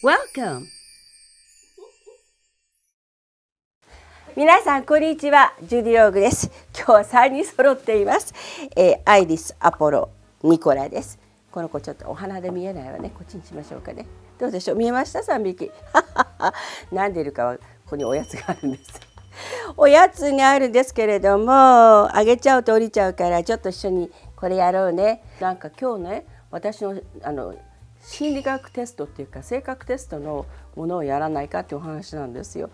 Welcome! 皆さんこんにちは、ジュディ・オーグです。今日は3人揃っています。アイリス、アポロ、ニコラです。この子ちょっとお花で見えないわね。こっちにしましょうかね。どうでしょう、見えました ?3 匹。なんでいるかはここにおやつがあるんです。おやつにあるんですけれども、あげちゃうと降りちゃうからちょっと一緒にこれやろうね。なんか今日ね、私の心理学テストっていうか性格テストのものをやらないかっていうお話なんですよ。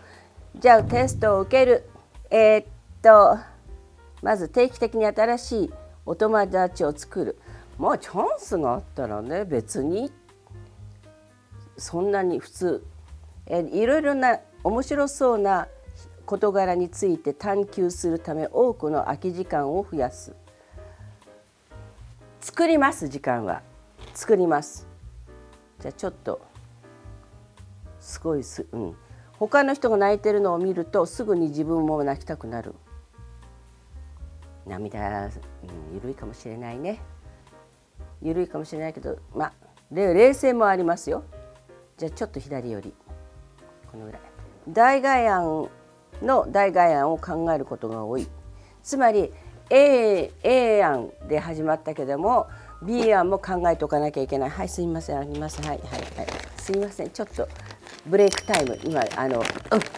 じゃあテストを受ける。まず定期的に新しいお友達を作る。まあチャンスがあったらね、別にそんなに普通、いろいろな面白そうな事柄について探求するため多くの空き時間を増やす。作ります。時間は作ります。じゃあちょっとすごい他の人が泣いてるのを見るとすぐに自分も泣きたくなる。涙、緩いかもしれないね。緩いかもしれないけど、まあ冷静もありますよ。じゃあちょっと左寄り、このぐらい。代替案の代替案を考えることが多い。つまり A 案で始まったけども B 案も考えておかなきゃいけない。はい、すみません、あります。はい、すみません、ちょっとブレイクタイム、今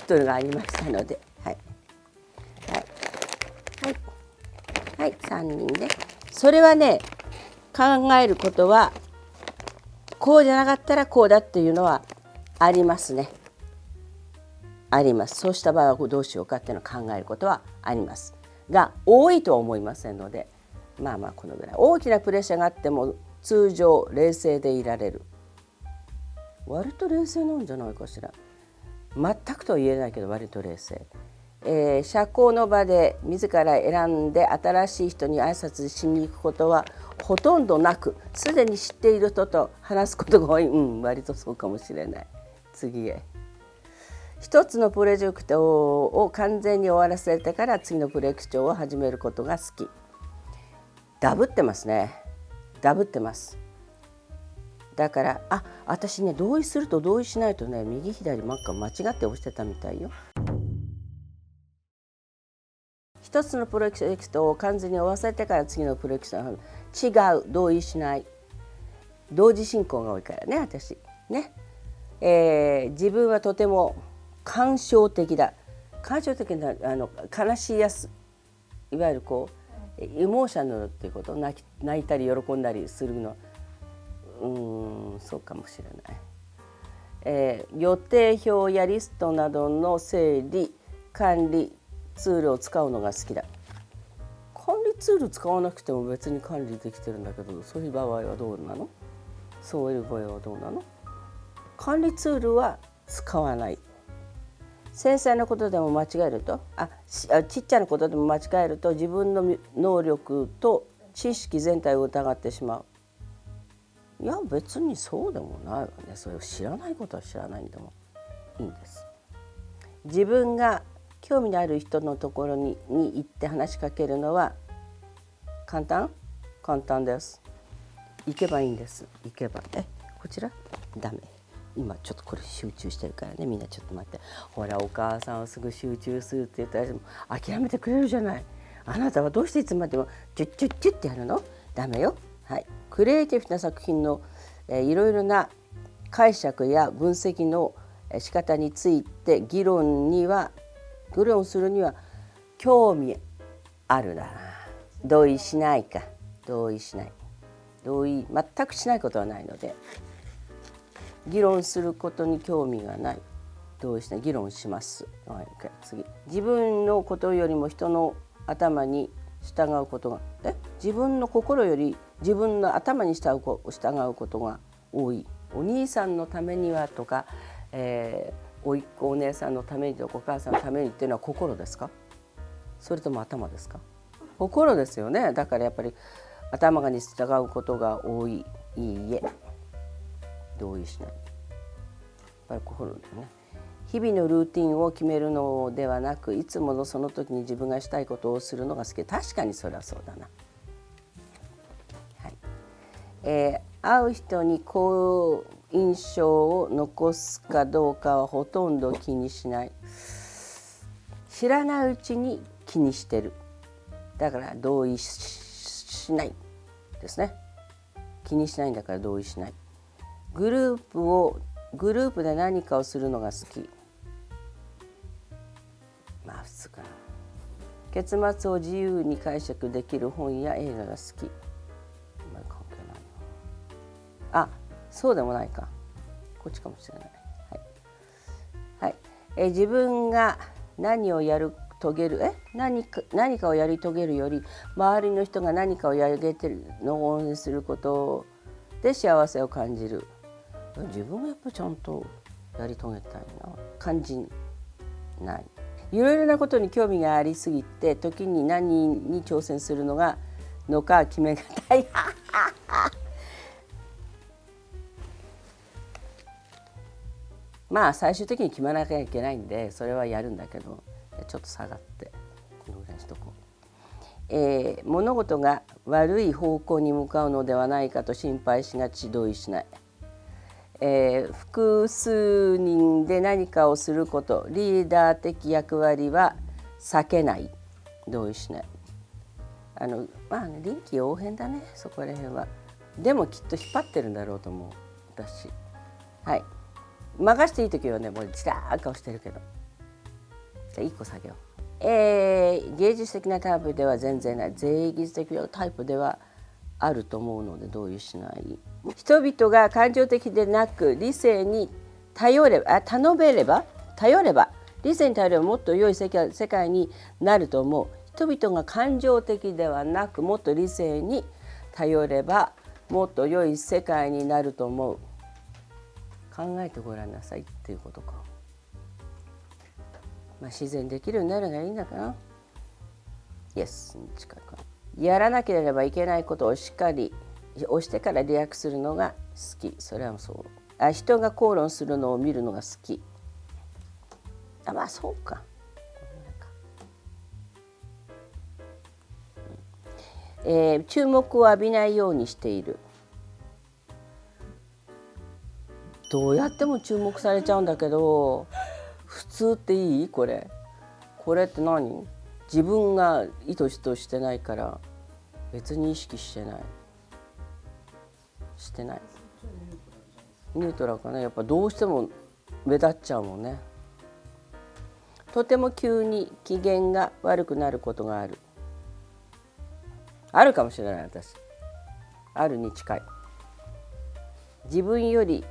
というのがありましたので、はい3人で、それはね、考えることはこうじゃなかったらこうだっていうのはありますね。あります。そうした場合はどうしようかっていうのを考えることはありますが、多いとは思いませんので、まあこのぐらい。大きなプレッシャーがあっても通常冷静でいられる。割と冷静なんじゃないかしら。全くとは言えないけど割と冷静。社交の場で自ら選んで新しい人に挨拶しに行くことはほとんどなく、すでに知っている人と話すことが多い。割とそうかもしれない。次へ。一つのプロジェクトを完全に終わらせてから次のプロジェクトを始めることが好き。ダブってますね。ダブってます。だから私ね、同意すると同意しないとね、右左間違って押してたみたいよ。一つのプロジェクトを完全に終わらせてから次のプロジェクトは違う、同意しない。同時進行が多いからね、私ね。自分はとても感傷的だ。感傷的な悲しいやつ、いわゆるエモーショナルっていうこと、泣いたり喜んだりするの、そうかもしれない。予定表やリストなどの整理管理ツールを使うのが好きだ。管理ツール使わなくても別に管理できてるんだけど、そういう場合はどうなの？そういう場合はどうなの？管理ツールは使わない。繊細なことでも間違えると、ちっちゃなことでも間違えると自分の能力と知識全体を疑ってしまう。いや別にそうでもないわね。それを知らないことは知らないんでもいいんです。自分が興味のある人のところに行って話しかけるのは簡単です。行けばいいんです。行けばこちらダメ。今ちょっとこれ集中してるからね、みんなちょっと待って。ほら、お母さんはすぐ集中するって言ったら諦めてくれるじゃない。あなたはどうしていつまでもチュッチュッチュッってやるの？ダメよ。はい、クリエイティブな作品の、いろいろな解釈や分析の仕方について議論するには興味あるな。同意しないか。同意全くしないことはないので、議論することに興味がない。同意しない。議論します。次。自分のことよりも人の頭に従うことが自分の心より自分の頭に従うことが多い。お兄さんのためにはとか、おいっ子お姉さんのためにとかお母さんのためにっていうのは心ですか？それとも頭ですか？心ですよね。だからやっぱり頭に従うことが多い。いいえ、同意しない。やっぱり心だよね。日々のルーティンを決めるのではなく、いつものその時に自分がしたいことをするのが好き。確かにそれはそうだな。はい。会う人に印象を残すかどうかはほとんど気にしない。知らないうちに気にしてる。だから同意しないですね。気にしないんだから同意しない。グループで何かをするのが好き。まあ普通かな。結末を自由に解釈できる本や映画が好き。あんまり関係ないな。あ、そうでもないか。こっちかもしれない。はい。自分が何を遂げる何かをやり遂げるより周りの人が何かをやり遂げてるのを応援することで幸せを感じる。自分がやっぱちゃんとやり遂げたいな感じない。いろいろなことに興味がありすぎて時に何に挑戦するのか決めがたいまあ最終的に決まらなきゃいけないんでそれはやるんだけどちょっと下がってこのぐらいにしとこう。物事が悪い方向に向かうのではないかと心配しがち。同意しない。複数人で何かをすることリーダー的役割は避けない。同意しない。まあね、臨機応変だねそこら辺は。でもきっと引っ張ってるんだろうと思う私。はい。任していい時はねもうチラー顔してるけど。じゃあ1個下げよう。芸術的なタイプでは全然ない。芸術的なタイプではあると思うので同意しない。人々が感情的でなく理性に頼れば理性に頼ればもっと良い世界になると思う。人々が感情的ではなくもっと理性に頼ればもっと良い世界になると思う。考えてごらんなさいっていうことか。まあ、自然できるようになるのがいいんだから。イエスに近いかな。やらなければいけないことをしっかり押してからリアクするのが好き。それはそう。人が口論するのを見るのが好き。まあそうか。注目を浴びないようにしている。どうやっても注目されちゃうんだけど普通っていい？これって何？自分が意図してないから別に意識してないニュートラルかな。やっぱどうしても目立っちゃうもんね。とても急に機嫌が悪くなることがあるかもしれない。私あるに近い。自分より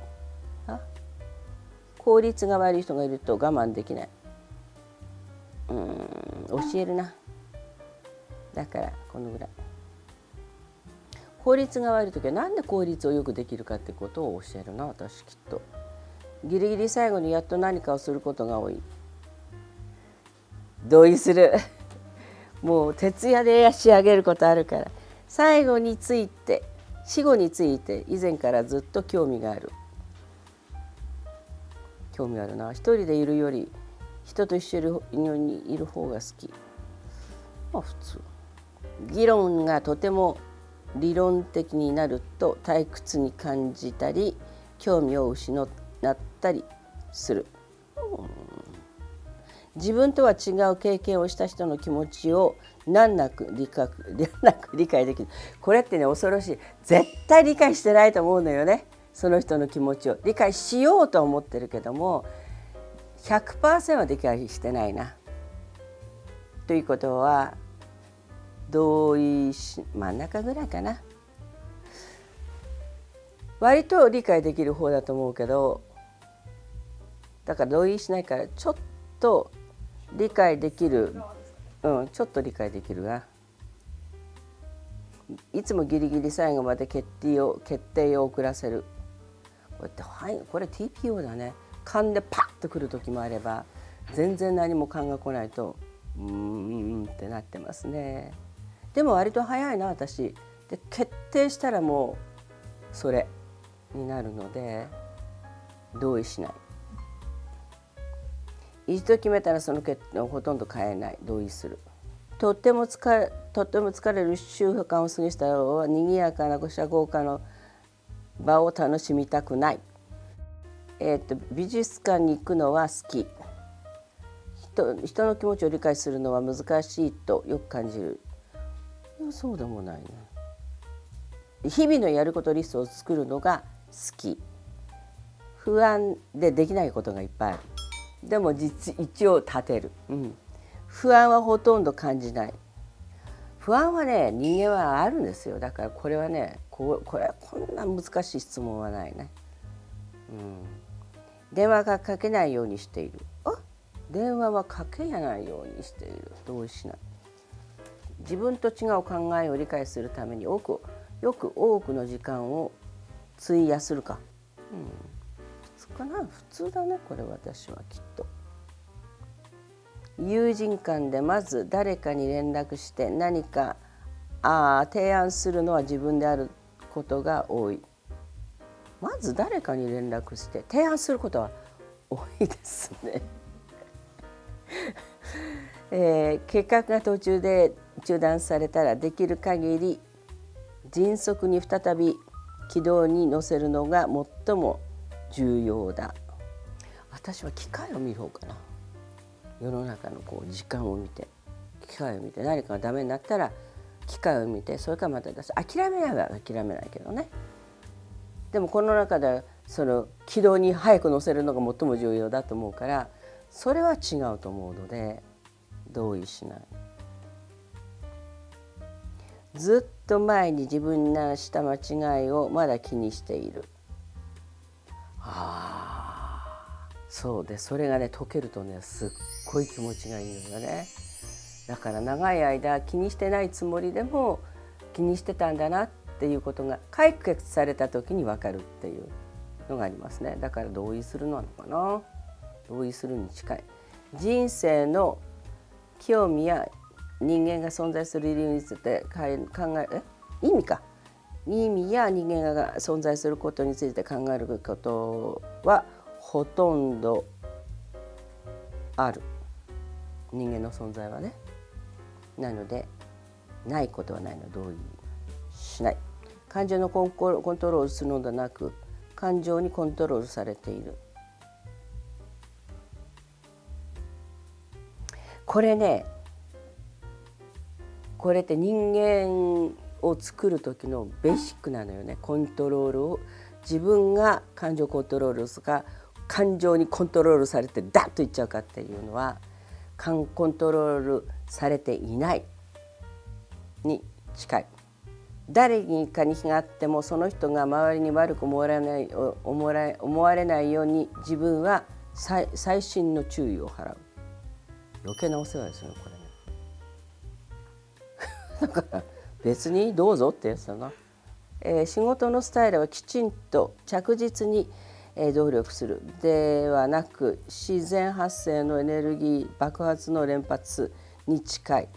効率が悪い人がいると我慢できない。教えるな。だからこのぐらい。効率が悪い時はなんで効率をよくできるかってことを教えるな私きっと。ギリギリ最後にやっと何かをすることが多い。同意するもう徹夜で仕上げることあるから。最後について死後について以前からずっと興味あるな。一人でいるより人と一緒にいる方が好き。まあ普通。議論がとても理論的になると退屈に感じたり興味を失ったりする。自分とは違う経験をした人の気持ちを難なく理解できる。これってね恐ろしい。絶対理解してないと思うのよね。その人の気持ちを理解しようと思ってるけども 100% は理解してないな。ということは同意真ん中ぐらいかな。割と理解できる方だと思うけどだから同意しないからちょっと理解できる。ちょっと理解できるな。いつもギリギリ最後まで決定を遅らせる。これ TPO だね。勘でパッとくる時もあれば全然何も勘が来ないとってなってますね。でも割と早いな私で。決定したらもうそれになるので同意しない。一度決めたらその決定をほとんど変えない。同意する。とっても疲れる週間を過ごしたらにぎやかな豪華の場を楽しみたくない。美術館に行くのは好き。人の気持ちを理解するのは難しいとよく感じる。そうでもないね。日々のやることリストを作るのが好き。不安でできないことがいっぱいある。でも一応立てる、不安はほとんど感じない。不安はね、人間はあるんですよ。だからこれはね、こんな難しい質問はないね。電話がかけないようにしている。電話はかけないようにしている。同意しない。自分と違う考えを理解するためによく多くの時間を費やするか。普通だね、これ私はきっと。友人間でまず誰かに連絡して何か提案するのは自分であることが多い。まず誰かに連絡して提案することは多いですね。計画が途中で中断されたらできる限り迅速に再び軌道に乗せるのが最も重要だ。私は機械を見る方かな。世の中の時間を見て、機械を見て、何かがダメになったら機械を見て、それからまた出す。諦めないは諦めないけどね。でもこの中でその軌道に早く乗せるのが最も重要だと思うから、それは違うと思うので同意しない。ずっと前に自分がした間違いをまだ気にしている。そうで、それがね解けるとね、すっごい気持ちがいいのよね。だから長い間気にしてないつもりでも気にしてたんだなっていうことが解決された時に分かるっていうのがありますね。だから同意するのかな。同意するに近い。人生の興味や人間が存在する理由について意味や人間が存在することについて考えることはほとんどある。人間の存在はね。なのでないことはないので同意しない。感情のコントロールするのではなく、感情にコントロールされている。これね、これって人間を作る時のベーシックなのよね。コントロールを、自分が感情コントロールするか、感情にコントロールされてダッといっちゃうかっていうのは、コントロールされていないに近い。誰にかに非があってもその人が周りに悪く思われないように自分は細心の注意を払う。余計なお世話ですよね、これね。だから別にどうぞってやつだな。仕事のスタイルはきちんと着実に努力するではなく、自然発生のエネルギー爆発の連発に近い。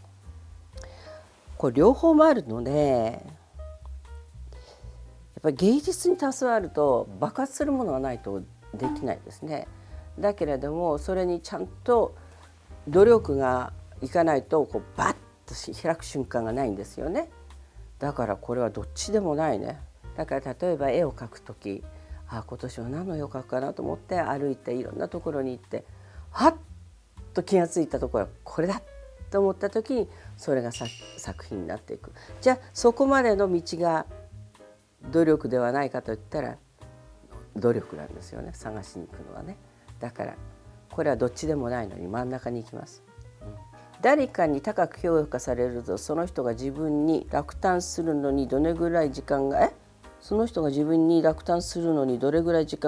これ両方もあるので、やっぱり芸術に携わると爆発するものがないとできないですね。だけれどもそれにちゃんと努力がいかないとバッと開く瞬間がないんですよね。だからこれはどっちでもないね。だから例えば絵を描くとき、今年は何の絵を描くかなと思って歩いていろんなところに行って、はっと気がついたところはこれだと思ったときに、それが作品になっていく。じゃあそこまでの道が努力ではないかといったら努力なんですよね、探しに行くのはね。だからこれはどっちでもないのに真ん中に行きます。誰かに高く評価されると、その人が自分に落胆するのにどれぐらい時間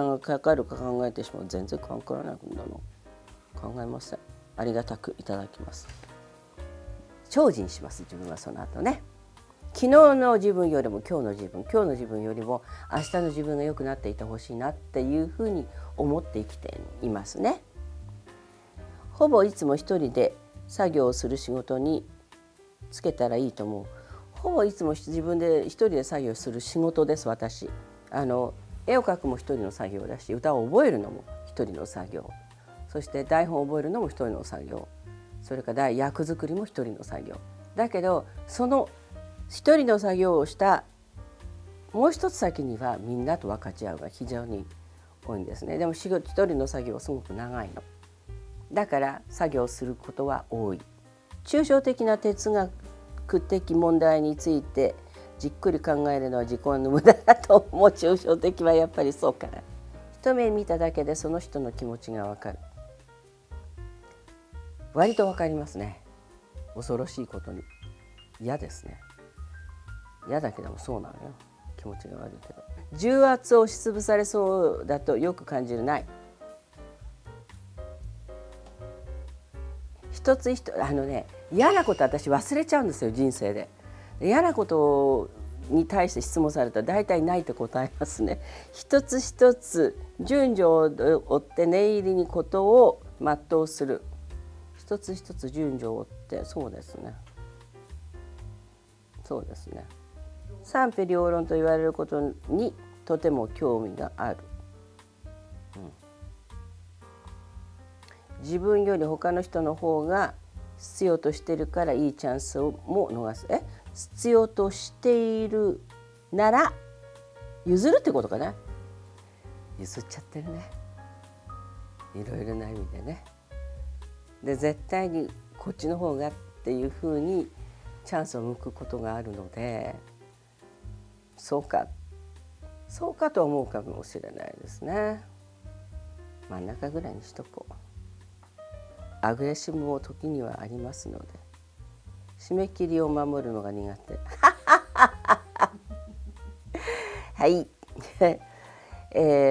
がかかるか考えてしまう。全然考えなくなるの。考えません。ありがたくいただきます。精進します。自分はその後ね、昨日の自分よりも今日の自分よりも明日の自分が良くなっていてほしいなっていうふうに思って生きていますね。ほぼいつも一人で作業をする仕事につけたらいいと思う。ほぼいつも自分で一人で作業する仕事です。私絵を描くも一人の作業だし、歌を覚えるのも一人の作業、そして台本を覚えるのも一人の作業、それから役作りも一人の作業だけど、その一人の作業をしたもう一つ先にはみんなと分かち合うが非常に多いんですね。でも一人の作業はすごく長いの。だから作業することは多い。抽象的な哲学的問題についてじっくり考えるのは時間の無駄だと思う。抽象的はやっぱりそうかな。一目見ただけでその人の気持ちがわかる。割とわかりますね。恐ろしいことに。嫌ですね。嫌だけどもそうなのよ。気持ちが悪いけど。重圧を押しつぶされそうだとよく感じる。ない。一つ一つ嫌なこと私忘れちゃうんですよ、人生で。嫌なことに対して質問されたら大体ないと答えますね。一つ一つ順序を追って念入りにことを全うする。一つ一つ順序を追って、そうですね。そうですね。賛否両論と言われることにとても興味がある。自分より他の人の方が必要としているからいいチャンスをも逃す。必要としているなら譲るってことかな。譲っちゃってるね。いろいろな意味でね。で絶対にこっちの方がっていうふうにチャンスを向くことがあるので、そうかと思うかもしれないですね。真ん中ぐらいにしとこう。アグレッシブも時にはありますので、締め切りを守るのが苦手。はい、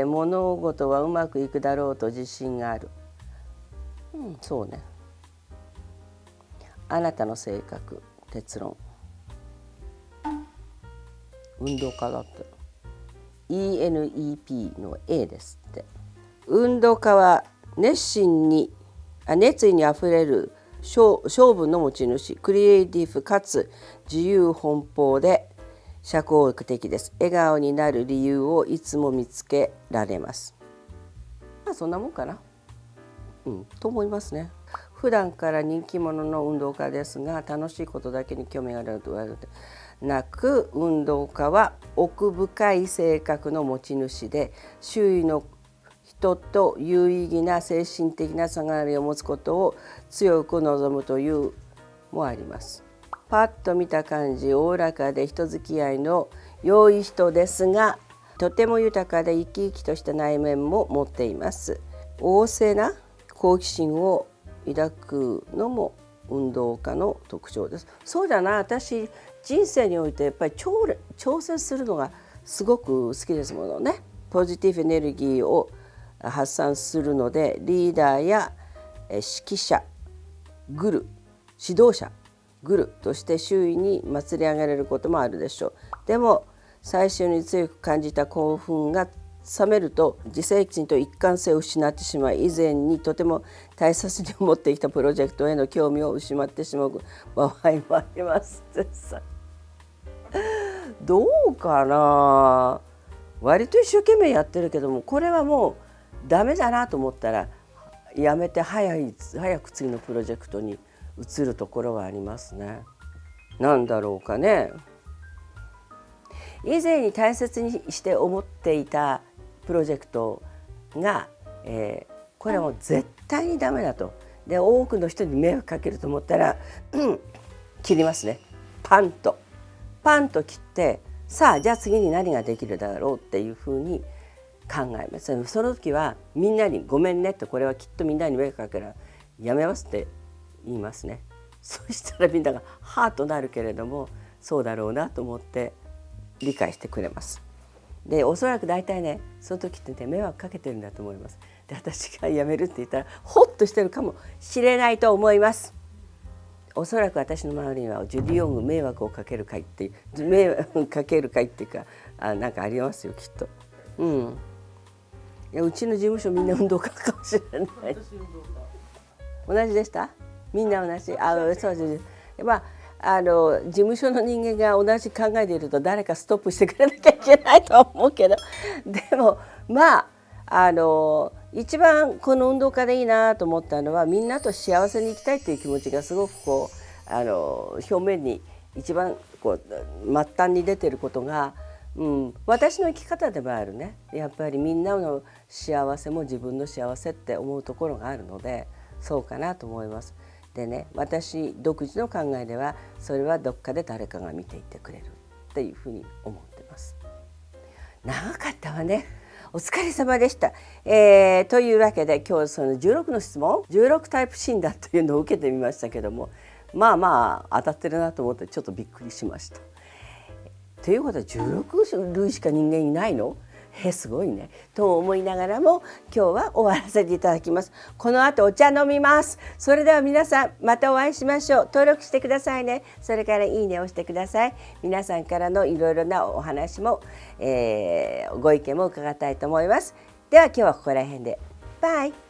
物事はうまくいくだろうと自信がある。そうね。あなたの性格、結論。運動家だって。ENEP の A ですって。運動家は熱意にあふれる勝負の持ち主、クリエイティブかつ自由奔放で社交的です。笑顔になる理由をいつも見つけられます。そんなもんかな、と思いますね。普段から人気者の運動家ですが、楽しいことだけに興味があるとはなく、運動家は奥深い性格の持ち主で、周囲の人と有意義な精神的なつながりを持つことを強く望むというもあります。パッと見た感じ、おおらかで人付き合いの良い人ですが、とても豊かで生き生きとした内面も持っています。旺盛な好奇心を抱くのも運動家の特徴です。そうだな、私人生においてやっぱり挑戦するのがすごく好きですものね。ポジティブエネルギーを発散するので、リーダーや指揮者、指導者として周囲に祭り上げられることもあるでしょう。でも最初に強く感じた興奮が冷めると、自制心と一貫性を失ってしまい、以前にとても大切に思ってきたプロジェクトへの興味を失ってしまう場合もありますってさ。どうかな。割と一生懸命やってるけども、これはもうダメだなと思ったらやめて早く次のプロジェクトに移るところはありますね。なんだろうかね。以前に大切にして思っていたプロジェクトが、これはもう絶対にダメだと。で多くの人に迷惑かけると思ったら、切りますね。パンと切って、さあじゃあ次に何ができるだろうっていうふうに考えます。その時はみんなにごめんねって、これはきっとみんなに迷惑かけるからやめますって言いますね。そしたらみんながはぁとなるけれども、そうだろうなと思って理解してくれます。でおそらく大体ね、その時って、迷惑かけてるんだと思います。で私がやめるって言ったらホッとしてるかもしれないと思います。おそらく私の周りにはジュディ・ヨング迷惑をかける会っていうかなんかありますよきっと。いやうちの事務所みんな運動家かもしれない。同じでした？みんな同じ。そうです。事務所の人間が同じ考えでいると誰かストップしてくれなきゃいけないと思うけど、でも一番この運動家でいいなと思ったのは、みんなと幸せに生きたいという気持ちがすごく表面に一番末端に出てることが私の生き方でもあるね。やっぱりみんなの幸せも自分の幸せって思うところがあるので、そうかなと思います。でね、私独自の考えではそれはどっかで誰かが見ていてくれるっていうふうに思ってます。長かったわね。お疲れ様でした。というわけで今日その16の質問、16タイプ診断というのを受けてみましたけども、まあ当たってるなと思ってちょっとびっくりしました。ということは16類しか人間いないの？すごいねと思いながらも今日は終わらせていただきます。この後お茶飲みます。それでは皆さんまたお会いしましょう。登録してくださいね。それからいいねを押してください。皆さんからのいろいろなお話も、ご意見も伺いたいと思います。では今日はここら辺でバイ。